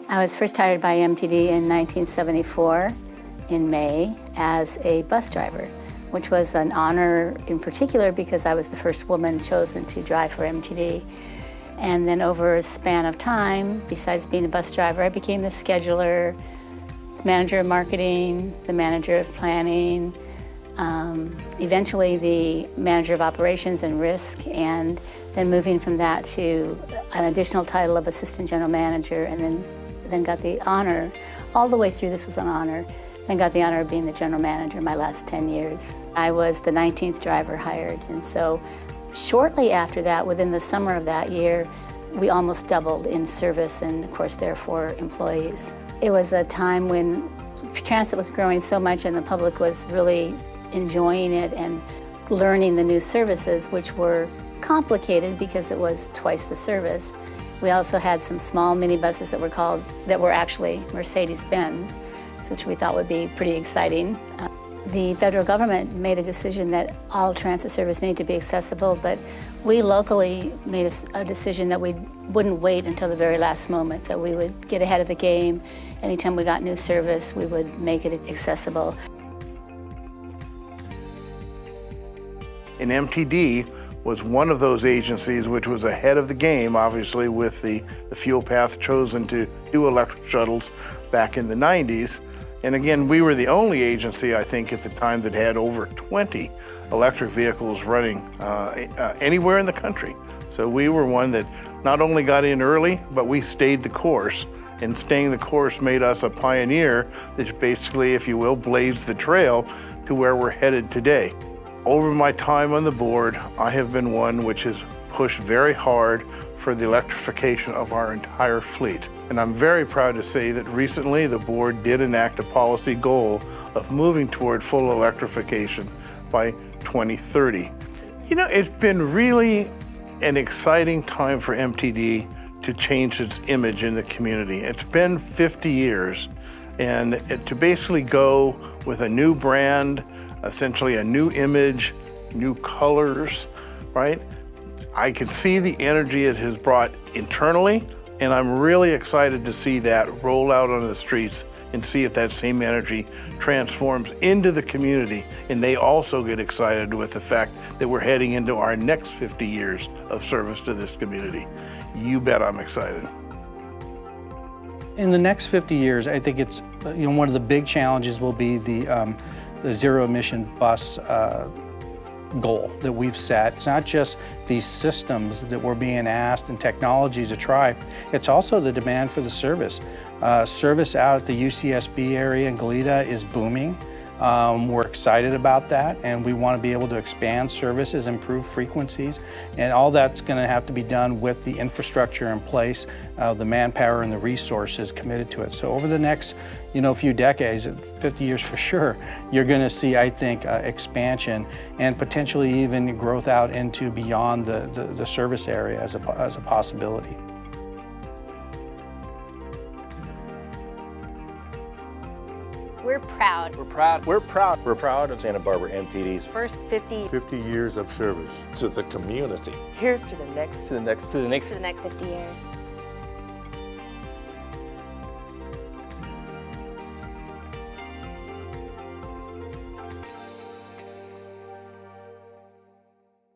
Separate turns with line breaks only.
I was first hired by MTD in 1974 in May as a bus driver, which was an honor in particular because I was the first woman chosen to drive for MTD. And then over a span of time, besides being a bus driver, I became the scheduler, the manager of marketing, the manager of planning, eventually the manager of operations and risk, and then moving from that to an additional title of assistant general manager, and then got the honor, all the way through this was an honor, then got the honor of being the general manager my last 10 years. I was the 19th driver hired, and so shortly after that, within the summer of that year, we almost doubled in service and, of course, therefore, employees. It was a time when transit was growing so much and the public was really enjoying it and learning the new services, which were complicated because it was twice the service. We also had some small minibuses that were actually Mercedes-Benz, which we thought would be pretty exciting. The federal government made a decision that all transit service needed to be accessible, but we locally made a decision that we wouldn't wait until the very last moment, that we would get ahead of the game. Anytime we got new service, we would make it accessible.
And MTD was one of those agencies which was ahead of the game, obviously, with the fuel path chosen to do electric shuttles back in the 90s. And again, we were the only agency, I think, at the time that had over 20 electric vehicles running anywhere in the country. So we were one that not only got in early, but we stayed the course. And staying the course made us a pioneer that basically, if you will, blazed the trail to where we're headed today. Over my time on the board, I have been one which has pushed very hard for the electrification of our entire fleet. And I'm very proud to say that recently the board did enact a policy goal of moving toward full electrification by 2030. You know, it's been really an exciting time for MTD to change its image in the community. It's been 50 years, and to basically go with a new brand, essentially a new image, new colors, right? I can see the energy it has brought internally, and I'm really excited to see that roll out on the streets and see if that same energy transforms into the community, and they also get excited with the fact that we're heading into our next 50 years of service to this community. You bet I'm excited.
In the next 50 years, I think it's, one of the big challenges will be the zero emission bus goal that we've set. It's not just these systems that we're being asked and technologies to try, it's also the demand for the service. Service out at the UCSB area in Goleta is booming. We're excited about that, and we want to be able to expand services, improve frequencies, and all that's going to have to be done with the infrastructure in place, the manpower and the resources committed to it. So over the next, few decades, 50 years for sure, you're going to see, I think, expansion and potentially even growth out into beyond the service area as a possibility.
We're proud.
We're proud.
We're proud.
We're proud of Santa Barbara MTD's
First 50
years of service
to the community.
Here's to the next.
To the next. To the next.
to the next 50 years.